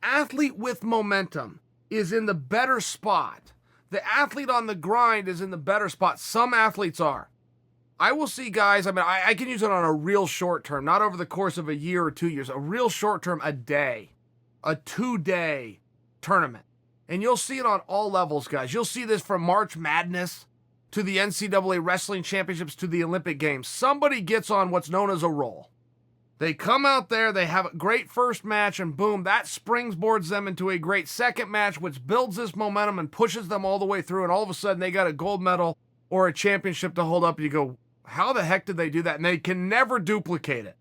athlete with momentum is in the better spot. The athlete on the grind is in the better spot. Some athletes are. I will see guys, I can use it on a real short term, not over the course of a year or 2 years, a real short term, a day, a 2-day tournament. And you'll see it on all levels, guys. You'll see this from March Madness to the NCAA Wrestling Championships to the Olympic Games. Somebody gets on what's known as a roll. They come out there, they have a great first match, and boom, that springboards them into a great second match, which builds this momentum and pushes them all the way through, and all of a sudden they got a gold medal or a championship to hold up, and you go, how the heck did they do that? And they can never duplicate it.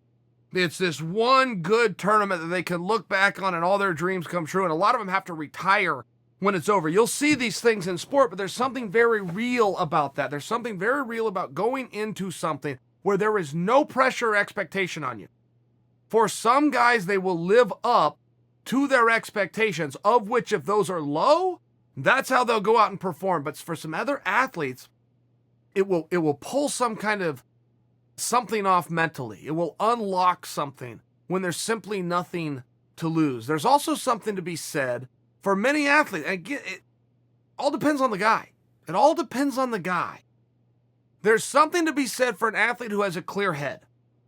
It's this one good tournament that they can look back on and all their dreams come true, and a lot of them have to retire when it's over. You'll see these things in sport, but there's something very real about that. There's something very real about going into something where there is no pressure or expectation on you. For some guys, they will live up to their expectations, of which if those are low, that's how they'll go out and perform. But for some other athletes, it will pull some kind of something off mentally. It will unlock something when there's simply nothing to lose. There's also something to be said for many athletes. And again, it all depends on the guy. It all depends on the guy. There's something to be said for an athlete who has a clear head.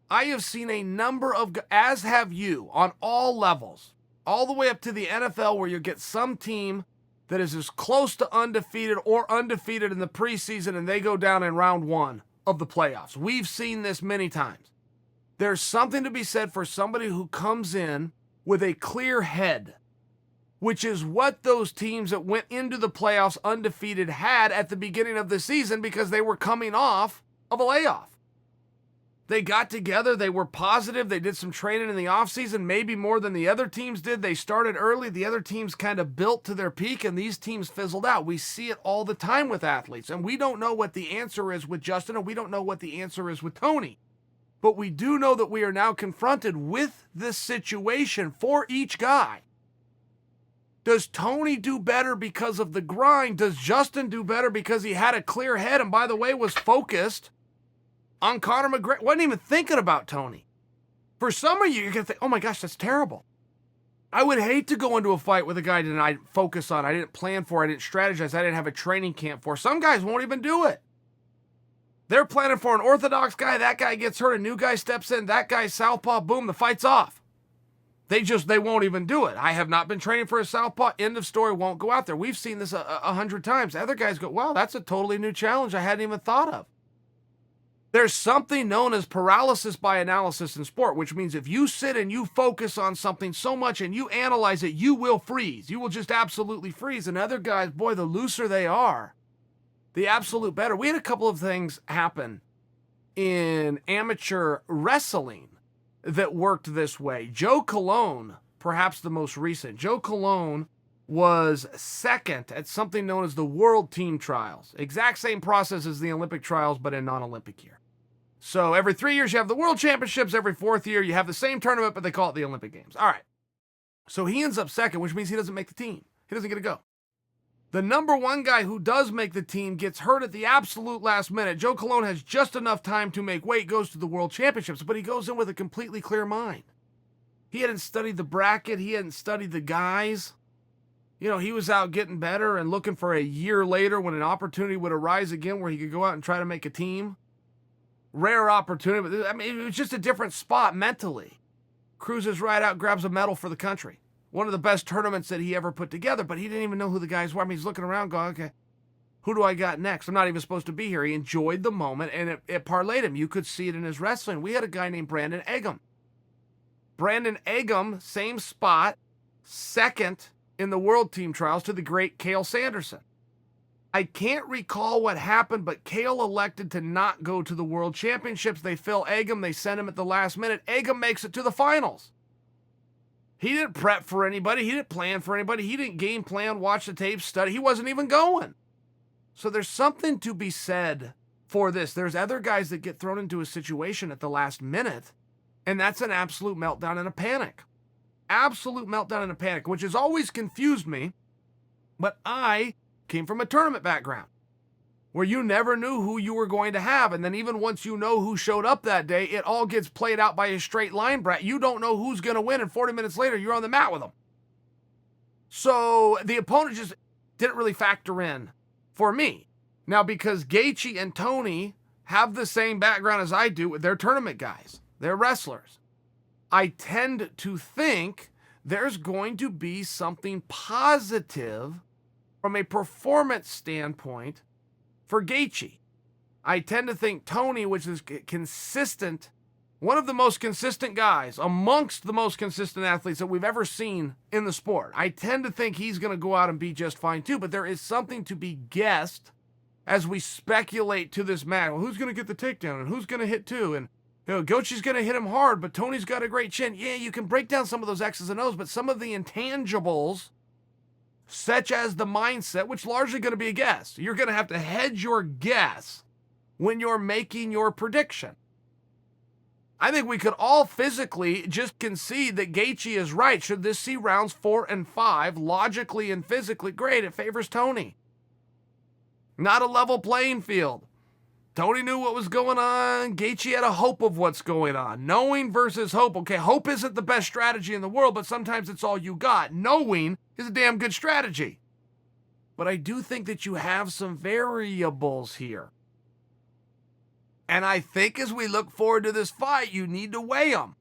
I have seen a number of, as have you, on all levels, all the way up to the NFL, where you get some team that is as close to undefeated or undefeated in the preseason, and they go down in round 1 of the playoffs. We've seen this many times. There's something to be said for somebody who comes in with a clear head, which is what those teams that went into the playoffs undefeated had at the beginning of the season, because they were coming off of a layoff. They got together, they were positive, they did some training in the offseason, maybe more than the other teams did. They started early, the other teams kind of built to their peak, and these teams fizzled out. We see it all the time with athletes, and we don't know what the answer is with Justin, and we don't know what the answer is with Tony. But we do know that we are now confronted with this situation for each guy. Does Tony do better because of the grind? Does Justin do better because he had a clear head and, by the way, was focused on Conor McGregor? Wasn't even thinking about Tony. For some of you, you're going to think, oh my gosh, that's terrible. I would hate to go into a fight with a guy that I didn't focus on, I didn't plan for, I didn't strategize, I didn't have a training camp for. Some guys won't even do it. They're planning for an orthodox guy, that guy gets hurt, a new guy steps in, that guy's southpaw, boom, the fight's off. They won't even do it. I have not been training for a southpaw, end of story, won't go out there. We've seen this 100 times. Other guys go, wow, that's a totally new challenge I hadn't even thought of. There's something known as paralysis by analysis in sport, which means if you sit and you focus on something so much and you analyze it, you will freeze. You will just absolutely freeze. And other guys, boy, the looser they are, the absolute better. We had a couple of things happen in amateur wrestling that worked this way. Joe Colon, perhaps the most recent. Joe Colon was second at something known as the World Team Trials. Exact same process as the Olympic trials, but in non-Olympic year. So every 3 years you have the World Championships, every 4th year you have the same tournament, but they call it the Olympic Games. All right. So he ends up second, which means he doesn't make the team. He doesn't get to go. The number 1 guy who does make the team gets hurt at the absolute last minute. Joe Colon has just enough time to make weight, goes to the World Championships, but he goes in with a completely clear mind. He hadn't studied the bracket. He hadn't studied the guys. You know, he was out getting better and looking for a year later when an opportunity would arise again where he could go out and try to make a team. Rare opportunity, but I mean, it was just a different spot mentally. Cruises right out, grabs a medal for the country. One of the best tournaments that he ever put together, but he didn't even know who the guys were. I mean, he's looking around going, okay, who do I got next? I'm not even supposed to be here. He enjoyed the moment, and it parlayed him. You could see it in his wrestling. We had a guy named Brandon Eggum. Brandon Eggum, same spot, second in the World Team Trials to the great Chael Sanderson. I can't recall what happened, but Chael elected to not go to the World Championships. They fill Eggum. They send him at the last minute. Eggum makes it to the finals. He didn't prep for anybody. He didn't plan for anybody. He didn't game plan, watch the tape, study. He wasn't even going. So there's something to be said for this. There's other guys that get thrown into a situation at the last minute, and that's an absolute meltdown and a panic. Absolute meltdown and a panic, which has always confused me, but I came from a tournament background where you never knew who you were going to have, and then even once you know who showed up that day, it all gets played out by a straight line, Brett. You don't know who's going to win, and 40 minutes later, you're on the mat with them. So the opponent just didn't really factor in for me. Now, because Gaethje and Tony have the same background as I do, they're tournament guys, they're wrestlers. I tend to think there's going to be something positive from a performance standpoint for Gaethje. I tend to think Tony, which is consistent, one of the most consistent guys amongst the most consistent athletes that we've ever seen in the sport. I tend to think he's going to go out and be just fine too, but there is something to be guessed as we speculate to this match. Well, who's going to get the takedown and who's going to hit two? And Gaethje's going to hit him hard, but Tony's got a great chin. Yeah, you can break down some of those X's and O's, but some of the intangibles, such as the mindset, which largely going to be a guess. You're going to have to hedge your guess when you're making your prediction. I think we could all physically just concede that Gaethje is right. Should this see rounds 4 and 5, logically and physically, great, it favors Tony. Not a level playing field. Tony knew what was going on. Gaethje had a hope of what's going on. Knowing versus hope. Okay, hope isn't the best strategy in the world, but sometimes it's all you got. Knowing is a damn good strategy. But I do think that you have some variables here. And I think as we look forward to this fight, you need to weigh them.